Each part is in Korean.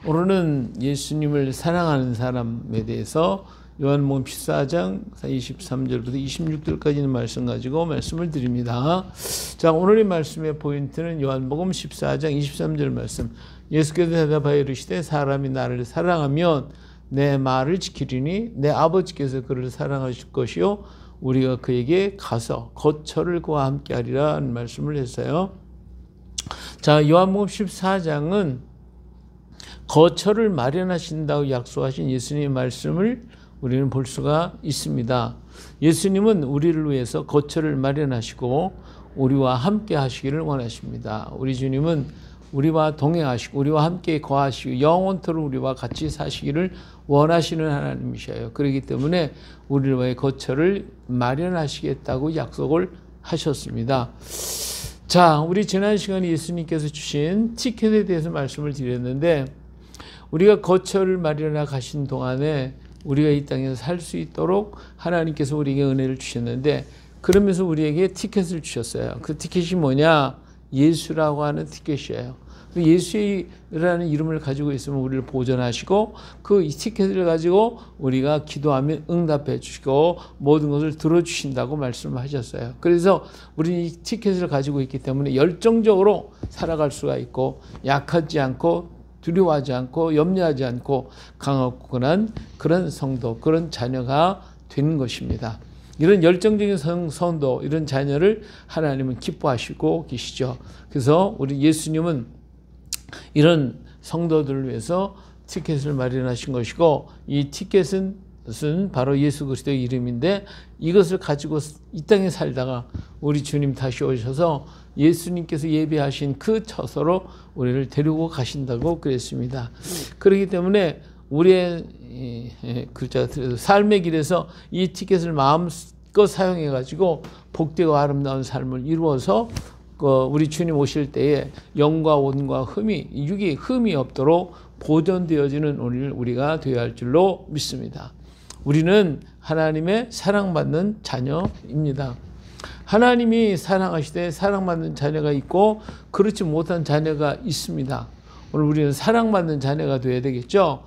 오늘은 예수님을 사랑하는 사람에 대해서 요한복음 14장 23절부터 26절까지는 말씀 가지고 말씀을 드립니다. 자, 오늘의 말씀의 포인트는 요한복음 14장 23절 말씀. 예수께서 대답하여 이르시되 사람이 나를 사랑하면 내 말을 지키리니 내 아버지께서 그를 사랑하실 것이요 우리가 그에게 가서 거처를 그와 함께 하리라 하는 말씀을 했어요. 자, 요한복음 14장은 거처를 마련하신다고 약속하신 예수님의 말씀을 우리는 볼 수가 있습니다. 예수님은 우리를 위해서 거처를 마련하시고 우리와 함께 하시기를 원하십니다. 우리 주님은 우리와 동행하시고 우리와 함께 거하시고 영원토록 우리와 같이 사시기를 원하시는 하나님이셔요. 그렇기 때문에 우리를 위해 거처를 마련하시겠다고 약속을 하셨습니다. 자, 우리 지난 시간에 예수님께서 주신 티켓에 대해서 말씀을 드렸는데, 우리가 거처를 마련해 가신 동안에 우리가 이 땅에서 살 수 있도록 하나님께서 우리에게 은혜를 주셨는데, 그러면서 우리에게 티켓을 주셨어요. 그 티켓이 뭐냐? 예수라고 하는 티켓이에요. 예수라는 이름을 가지고 있으면 우리를 보존하시고, 그 티켓을 가지고 우리가 기도하면 응답해 주시고 모든 것을 들어주신다고 말씀하셨어요. 그래서 우리는 이 티켓을 가지고 있기 때문에 열정적으로 살아갈 수가 있고, 약하지 않고 두려워하지 않고 염려하지 않고 강하고난 그런 성도, 그런 자녀가 되는 것입니다. 이런 열정적인 성도, 이런 자녀를 하나님은 기뻐하시고 계시죠. 그래서 우리 예수님은 이런 성도들을 위해서 티켓을 마련하신 것이고, 이 티켓은 바로 예수 그리스도의 이름인데, 이것을 가지고 이 땅에 살다가 우리 주님 다시 오셔서 예수님께서 예배하신 그 처소로 우리를 데리고 가신다고 그랬습니다. 그렇기 때문에 우리의 삶의 길에서 이 티켓을 마음껏 사용해 가지고 복되고 아름다운 삶을 이루어서 우리 주님 오실 때에 영과 온과 흠이, 육이 흠이 없도록 보존되어지는 오늘 우리가 되어야 할 줄로 믿습니다. 우리는 하나님의 사랑받는 자녀입니다. 하나님이 사랑하시되 사랑받는 자녀가 있고 그렇지 못한 자녀가 있습니다. 오늘 우리는 사랑받는 자녀가 되어야 되겠죠.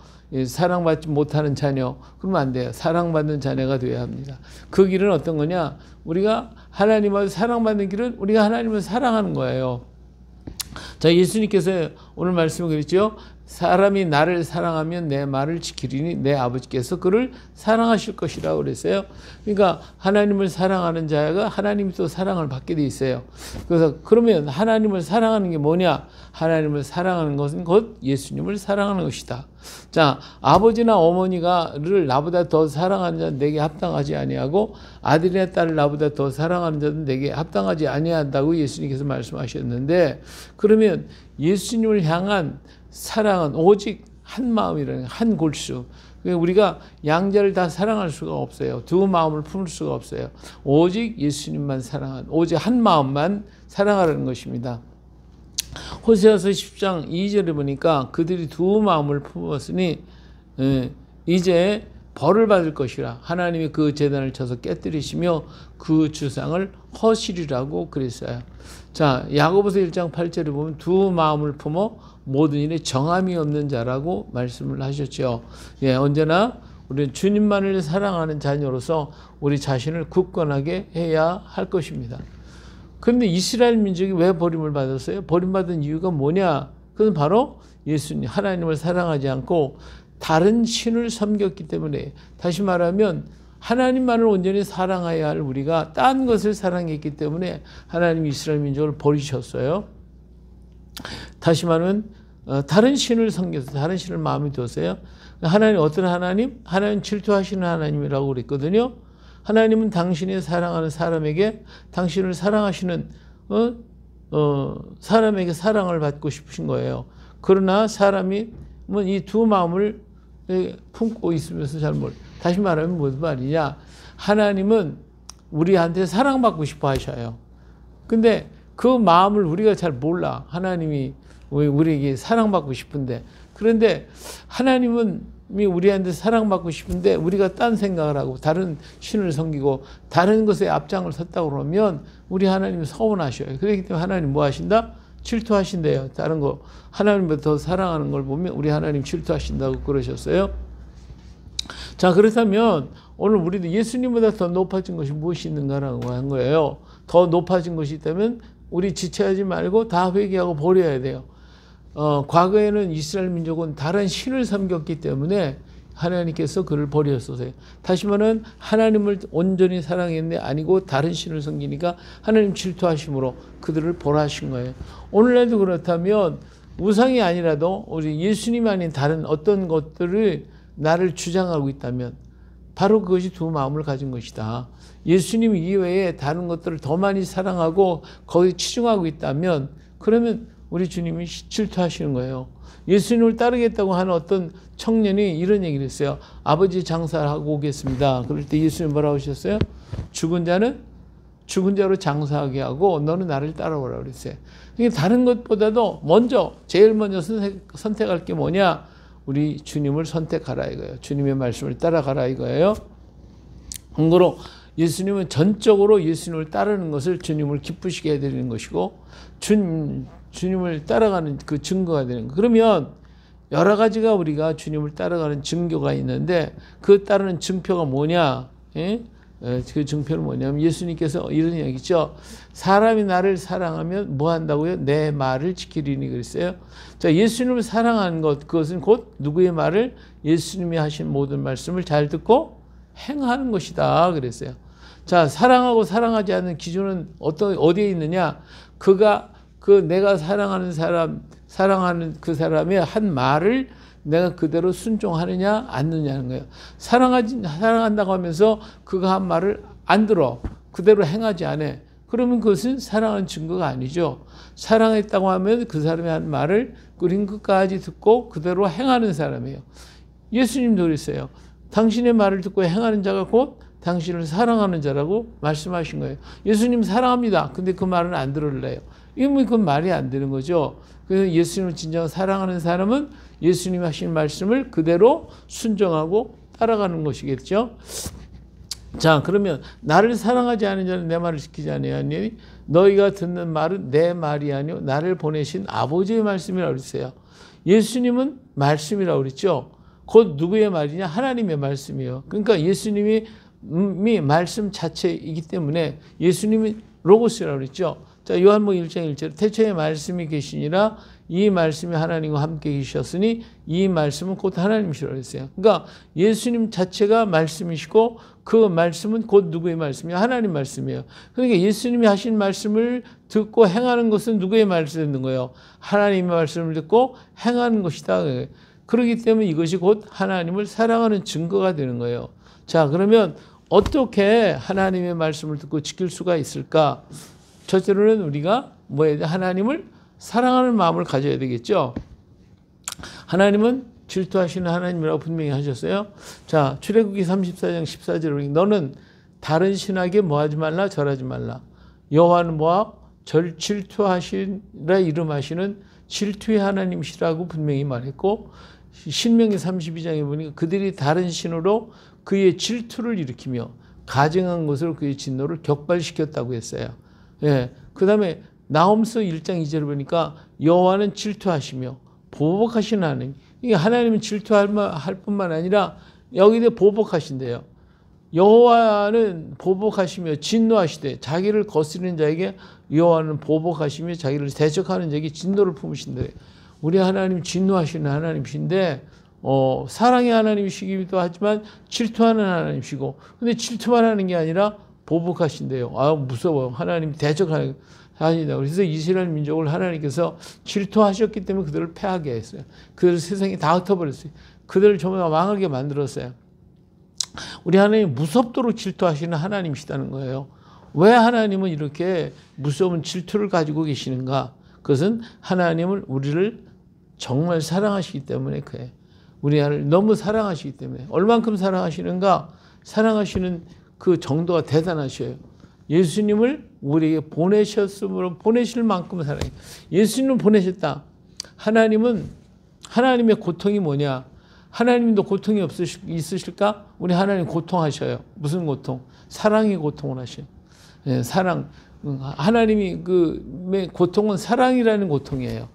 사랑받지 못하는 자녀, 그러면 안 돼요. 사랑받는 자녀가 되어야 합니다. 그 길은 어떤 거냐? 우리가 하나님을 사랑받는 길은 우리가 하나님을 사랑하는 거예요. 자, 예수님께서 오늘 말씀을 그랬죠. 사람이 나를 사랑하면 내 말을 지키리니 내 아버지께서 그를 사랑하실 것이라고 그랬어요. 그러니까 하나님을 사랑하는 자가 하나님이 또 사랑을 받게 돼 있어요. 그래서 그러면 하나님을 사랑하는 게 뭐냐? 하나님을 사랑하는 것은 곧 예수님을 사랑하는 것이다. 자, 아버지나 어머니가를 나보다 더 사랑하는 자는 내게 합당하지 아니하고 아들이나 딸을 나보다 더 사랑하는 자는 내게 합당하지 아니한다고 예수님께서 말씀하셨는데, 그러면 예수님을 향한 사랑은 오직 한 마음이라는, 한 골수. 우리가 양자를 다 사랑할 수가 없어요. 두 마음을 품을 수가 없어요. 오직 예수님만 사랑하는, 오직 한 마음만 사랑하라는 것입니다. 호세아서 10장 2절에 보니까 그들이 두 마음을 품었으니 이제 벌을 받을 것이라. 하나님이 그 제단을 쳐서 깨뜨리시며 그 주상을 허시리라고 그랬어요. 자, 야고보서 1장 8절에 보면 두 마음을 품어 모든 일에 정함이 없는 자라고 말씀을 하셨죠. 예, 언제나 우리는 주님만을 사랑하는 자녀로서 우리 자신을 굳건하게 해야 할 것입니다. 그런데 이스라엘 민족이 왜 버림을 받았어요? 버림받은 이유가 뭐냐? 그건 바로 예수님, 하나님을 사랑하지 않고 다른 신을 섬겼기 때문에, 다시 말하면 하나님만을 온전히 사랑해야 할 우리가 딴 것을 사랑했기 때문에 하나님이 이스라엘 민족을 버리셨어요. 다시 말하면 다른 신을 섬겨서 다른 신을 마음에 뒀어요. 하나님, 어떤 하나님? 하나님 질투하시는 하나님이라고 그랬거든요. 하나님은 당신이 사랑하는 사람에게, 당신을 사랑하시는 사람에게 사랑을 받고 싶으신 거예요. 그러나 사람이 이 두 마음을 품고 있으면서 다시 말하면 무슨 말이냐? 하나님은 우리한테 사랑받고 싶어 하셔요. 근데 그 마음을 우리가 잘 몰라. 하나님이 우리에게 사랑받고 싶은데, 그런데 하나님은 우리한테 사랑받고 싶은데 우리가 딴 생각을 하고 다른 신을 섬기고 다른 것에 앞장을 섰다고 그러면 우리 하나님은 서운하셔요. 그렇기 때문에 하나님 뭐 하신다? 질투하신대요. 다른 거 하나님보다 더 사랑하는 걸 보면 우리 하나님 질투하신다고 그러셨어요. 자, 그렇다면 오늘 우리도 예수님보다 더 높아진 것이 무엇이 있는가라고 한 거예요. 더 높아진 것이 있다면 우리 지체하지 말고 다 회개하고 버려야 돼요. 과거에는 이스라엘 민족은 다른 신을 섬겼기 때문에 하나님께서 그를 버렸었어요. 다시 말하면 하나님을 온전히 사랑했는데 아니고 다른 신을 섬기니까 하나님 질투하심으로 그들을 벌하신 거예요. 오늘날도 그렇다면 우상이 아니라도 우리 예수님 아닌 다른 어떤 것들을 나를 주장하고 있다면 바로 그것이 두 마음을 가진 것이다. 예수님 이외에 다른 것들을 더 많이 사랑하고 거기에 치중하고 있다면 그러면 우리 주님이 질투하시는 거예요. 예수님을 따르겠다고 하는 어떤 청년이 이런 얘기를 했어요. 아버지 장사를 하고 오겠습니다. 그럴 때 예수님 뭐라고 하셨어요? 죽은 자는 죽은 자로 장사하게 하고 너는 나를 따라오라 그랬어요. 그러니까 다른 것보다도 먼저 제일 먼저 선택할 게 뭐냐? 우리 주님을 선택하라 이거예요. 주님의 말씀을 따라가라 이거예요. 그러므로 예수님은 전적으로 예수님을 따르는 것을 주님을 기쁘시게 해드리는 것이고 주님을 따라가는 그 증거가 되는 거. 그러면 여러 가지가 우리가 주님을 따라가는 증거가 있는데 그 따르는 증표가 뭐냐? 예? 그 증표는 뭐냐면 예수님께서 이런 얘기죠. 사람이 나를 사랑하면 뭐 한다고요? 내 말을 지키리니 그랬어요. 자, 예수님을 사랑하는 것 그것은 곧 누구의 말을 예수님이 하신 모든 말씀을 잘 듣고 행하는 것이다 그랬어요. 자, 사랑하고 사랑하지 않는 기준은 어디에 있느냐? 내가 사랑하는 그 사람의 한 말을 내가 그대로 순종하느냐 않느냐는 거예요. 사랑한다고 하면서 그가 한 말을 안 들어 그대로 행하지 않아. 그러면 그것은 사랑하는 증거가 아니죠. 사랑했다고 하면 그 사람의 한 말을 끝인 끝까지 듣고 그대로 행하는 사람이에요. 예수님도 그랬어요. 당신의 말을 듣고 행하는 자가 곧 당신을 사랑하는 자라고 말씀하신 거예요. 예수님 사랑합니다. 근데 그 말은 안 들을래요. 이건 그 말이 안 되는 거죠. 그래서 예수님을 진정 사랑하는 사람은 예수님 하신 말씀을 그대로 순종하고 따라가는 것이겠죠. 자, 그러면 나를 사랑하지 않은 자는 내 말을 지키지 아니하니 너희가 듣는 말은 내 말이 아니요 나를 보내신 아버지의 말씀이라고 그랬어요. 예수님은 말씀이라고 그랬죠. 곧 누구의 말이냐? 하나님의 말씀이에요. 그러니까 예수님이 말씀 자체이기 때문에 예수님이 로고스라고 그랬죠. 자, 요한복음 1장 1절 태초에 말씀이 계시니라 이 말씀이 하나님과 함께 계셨으니 이 말씀은 곧 하나님이시라고 했어요. 그러니까 예수님 자체가 말씀이시고 그 말씀은 곧 누구의 말씀이에요? 하나님 말씀이에요. 그러니까 예수님이 하신 말씀을 듣고 행하는 것은 누구의 말씀이 되는 거예요? 하나님의 말씀을 듣고 행하는 것이다. 그렇기 때문에 이것이 곧 하나님을 사랑하는 증거가 되는 거예요. 자, 그러면 어떻게 하나님의 말씀을 듣고 지킬 수가 있을까? 첫째로는 우리가 하나님을 사랑하는 마음을 가져야 되겠죠. 하나님은 질투하시는 하나님이라고 분명히 하셨어요. 자, 출애굽기 34장 14절에 너는 다른 신에게 뭐하지 말라 절하지 말라. 여호와는 뭐하? 질투하시라 이름하시는 질투의 하나님이시라고 분명히 말했고 신명기 32장에 보니까 그들이 다른 신으로 그의 질투를 일으키며 가증한 것으로 그의 진노를 격발시켰다고 했어요. 예. 그 다음에 나홈서 1장 2절을 보니까 여호와는 질투하시며 보복하시는 하나님. 이게 하나님은 질투할 뿐만 아니라 여기에 보복하신대요. 여호와는 보복하시며 진노하시되 자기를 거스리는 자에게 여호와는 보복하시며 자기를 대적하는 자에게 진노를 품으신대. 우리 하나님 진노하시는 하나님이신데 사랑의 하나님이시기도 하지만 질투하는 하나님이시고 근데 질투만 하는 게 아니라 보복하신대요. 아, 무서워요. 하나님 대적하신다. 그래서 이스라엘 민족을 하나님께서 질투하셨기 때문에 그들을 패하게 했어요. 그들 세상에 다 흩어버렸어요. 그들을 전부 다 망하게 만들었어요. 우리 하나님 무섭도록 질투하시는 하나님이시다는 거예요. 왜 하나님은 이렇게 무서운 질투를 가지고 계시는가? 그것은 하나님은 우리를 정말 사랑하시기 때문에 그래요. 우리 하나님 너무 사랑하시기 때문에. 얼만큼 사랑하시는가? 사랑하시는 그 정도가 대단하셔요. 예수님을 우리에게 보내실 만큼 사랑해요. 예수님을 보내셨다. 하나님의 고통이 뭐냐? 하나님도 고통이 있으실까? 우리 하나님 고통하셔요. 무슨 고통? 사랑의 고통을 하셔요. 예, 사랑. 하나님이 그 고통은 사랑이라는 고통이에요.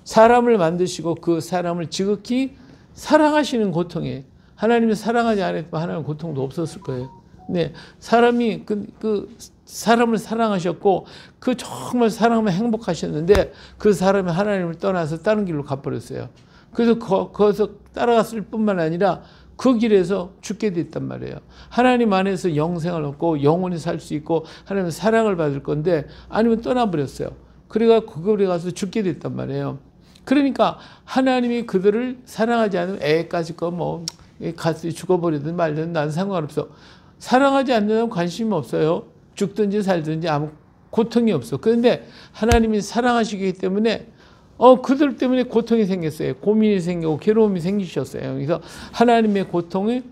사람을 만드시고 그 사람을 지극히 사랑하시는 고통이에요. 하나님이 사랑하지 않았으면 하나님 고통도 없었을 거예요. 네, 사람이 그 사람을 사랑하셨고 그 정말 사랑하면 행복하셨는데 그 사람이 하나님을 떠나서 다른 길로 가버렸어요. 그래서 거기서 따라갔을 뿐만 아니라 그 길에서 죽게 됐단 말이에요. 하나님 안에서 영생을 얻고 영원히 살 수 있고 하나님의 사랑을 받을 건데 아니면 떠나버렸어요. 그래가 그거에 가서 죽게 됐단 말이에요. 그러니까 하나님이 그들을 사랑하지 않으면 애까지 가서 죽어버리든 말든 난 상관없어. 사랑하지 않는 관심이 없어요. 죽든지 살든지 아무 고통이 없어. 그런데 하나님이 사랑하시기 때문에 그들 때문에 고통이 생겼어요. 고민이 생기고 괴로움이 생기셨어요. 그래서 하나님의 고통이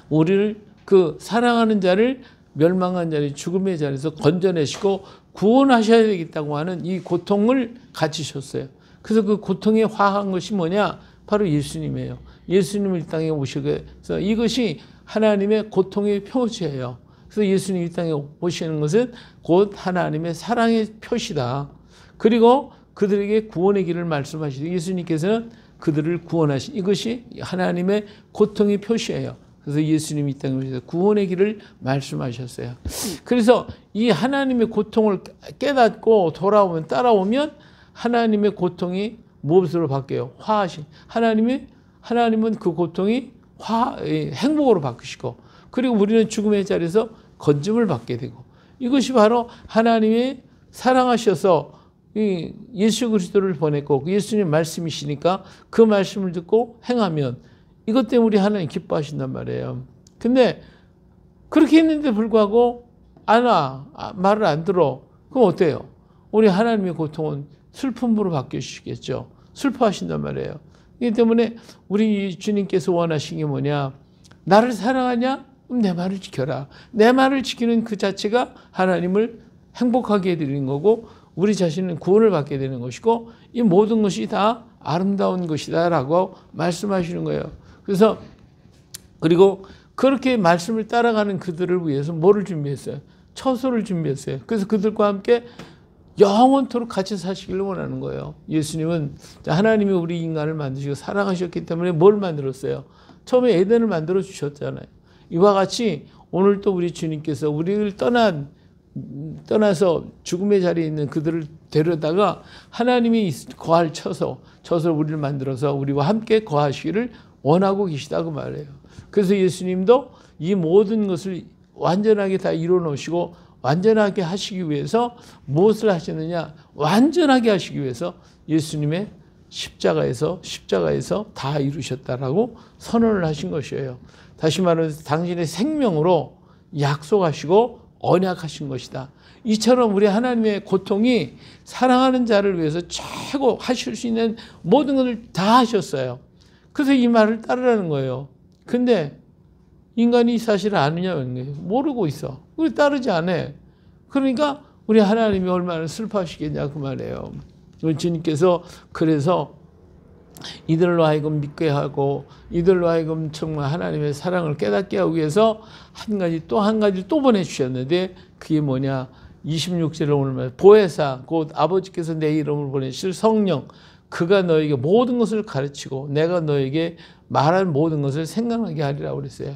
우리를 그 사랑하는 자를 멸망한 자리 죽음의 자리에서 건져내시고 구원하셔야 되겠다고 하는 이 고통을 갖추셨어요. 그래서 그 고통에 화한 것이 뭐냐? 바로 예수님이에요. 예수님을 이 땅에 오시게 해서 이것이 하나님의 고통의 표시예요. 그래서 예수님이 이 땅에 오시는 것은 곧 하나님의 사랑의 표시다. 그리고 그들에게 구원의 길을 말씀하시고 예수님께서는 그들을 구원하신 이것이 하나님의 고통의 표시예요. 그래서 예수님이 이 땅에 오셔서 구원의 길을 말씀하셨어요. 그래서 이 하나님의 고통을 깨닫고 따라오면 하나님의 고통이 무엇으로 바뀌어요? 화하신 하나님은 그 고통이 행복으로 바꾸시고 그리고 우리는 죽음의 자리에서 건짐을 받게 되고 이것이 바로 하나님이 사랑하셔서 예수 그리스도를 보냈고 예수님 말씀이시니까 그 말씀을 듣고 행하면 이것 때문에 우리 하나님 기뻐하신단 말이에요. 근데 그렇게 했는데 불구하고 말을 안 들어. 그럼 어때요? 우리 하나님의 고통은 슬픔으로 바뀌시겠죠. 슬퍼하신단 말이에요. 이기 때문에 우리 주님께서 원하신 게 뭐냐? 나를 사랑하냐? 그럼 내 말을 지켜라. 내 말을 지키는 그 자체가 하나님을 행복하게 해드리는 거고 우리 자신은 구원을 받게 되는 것이고 이 모든 것이 다 아름다운 것이다 라고 말씀하시는 거예요. 그래서 그리고 그렇게 말씀을 따라가는 그들을 위해서 뭐를 준비했어요? 처소를 준비했어요. 그래서 그들과 함께 영원토록 같이 사시기를 원하는 거예요. 예수님은 하나님이 우리 인간을 만드시고 사랑하셨기 때문에 뭘 만들었어요? 처음에 에덴을 만들어 주셨잖아요. 이와 같이 오늘 또 우리 주님께서 우리를 떠나서 죽음의 자리에 있는 그들을 데려다가 하나님이 거할 처소를 우리를 만들어서 우리와 함께 거하시기를 원하고 계시다고 말해요. 그래서 예수님도 이 모든 것을 완전하게 다 이루어 놓으시고 완전하게 하시기 위해서 무엇을 하셨느냐? 완전하게 하시기 위해서 예수님의 십자가에서 다 이루셨다라고 선언을 하신 것이에요. 다시 말해서 당신의 생명으로 약속하시고 언약하신 것이다. 이처럼 우리 하나님의 고통이 사랑하는 자를 위해서 최고 하실 수 있는 모든 것을 다 하셨어요. 그래서 이 말을 따르라는 거예요. 근데 인간이 사실 아느냐는 거예요. 모르고 있어. 우리 따르지 않아. 그러니까 우리 하나님이 얼마나 슬퍼하시겠냐 그 말이에요. 주님께서 그래서 이들로 하여금 믿게 하고 이들로 하여금 정말 하나님의 사랑을 깨닫게 하기 위해서 또 한 가지 또 보내주셨는데 그게 뭐냐? 26절에 오늘 말 보혜사 곧 아버지께서 내 이름을 보내실 성령 그가 너에게 모든 것을 가르치고 내가 너에게 말한 모든 것을 생각나게 하리라고 그랬어요.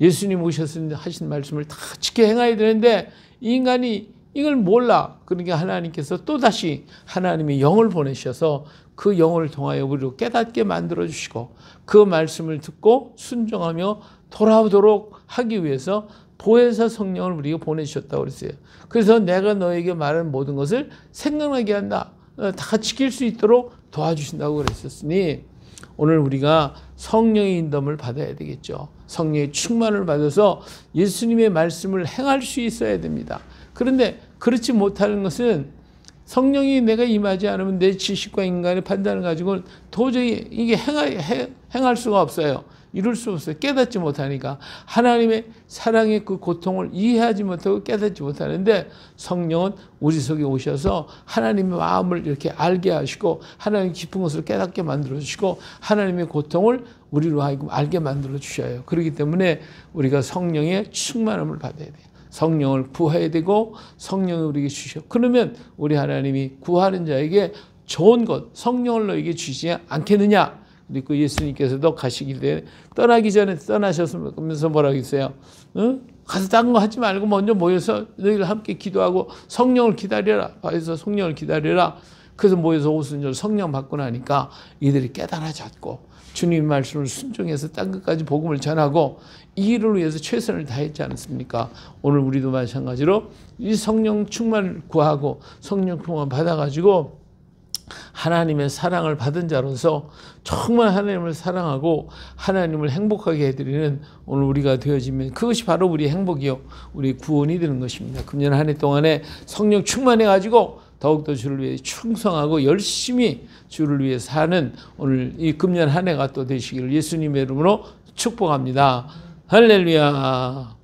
예수님 오셨을 때 하신 말씀을 다 지켜 행해야 되는데 이 인간이 이걸 몰라. 그러니까 하나님께서 또다시 하나님의 영을 보내셔서 그 영을 통하여 우리를 깨닫게 만들어주시고 그 말씀을 듣고 순종하며 돌아오도록 하기 위해서 보혜사 성령을 우리에게 보내주셨다고 그랬어요. 그래서 내가 너에게 말한 모든 것을 생각나게 한다. 다 지킬 수 있도록 도와주신다고 그랬었으니 오늘 우리가 성령의 인도를 받아야 되겠죠. 성령의 충만을 받아서 예수님의 말씀을 행할 수 있어야 됩니다. 그런데 그렇지 못하는 것은 성령이 내가 임하지 않으면 내 지식과 인간의 판단을 가지고는 도저히 이게 행할 수가 없어요. 이룰 수 없어요. 깨닫지 못하니까. 하나님의 사랑의 그 고통을 이해하지 못하고 깨닫지 못하는데 성령은 우리 속에 오셔서 하나님의 마음을 이렇게 알게 하시고 하나님 깊은 것을 깨닫게 만들어 주시고 하나님의 고통을 우리로 하여금 알게 만들어 주셔요. 그렇기 때문에 우리가 성령의 충만함을 받아야 돼요. 성령을 구해야 되고 성령을 우리에게 주셔. 그러면 우리 하나님이 구하는 자에게 좋은 것, 성령을 너에게 주시지 않겠느냐. 그리고 예수님께서도 가시기 전에 떠나기 전에 떠나셨으면서 뭐라고 했어요? 응? 가서 다른 거 하지 말고 먼저 모여서 너희들 함께 기도하고 성령을 기다려라. 그래서 성령을 기다려라. 그래서 모여서 오순절 성령 받고 나니까 이들이 깨달아졌고 주님 말씀을 순종해서 땅 끝까지 복음을 전하고 이 일을 위해서 최선을 다했지 않습니까? 오늘 우리도 마찬가지로 이 성령 충만을 구하고 성령 충만 받아가지고 하나님의 사랑을 받은 자로서 정말 하나님을 사랑하고 하나님을 행복하게 해드리는 오늘 우리가 되어지면 그것이 바로 우리의 행복이요 우리 구원이 되는 것입니다. 금년 한 해 동안에 성령 충만해가지고 더욱더 주를 위해 충성하고 열심히 주를 위해 사는 오늘 이 금년 한 해가 또 되시기를 예수님의 이름으로 축복합니다. 할렐루야.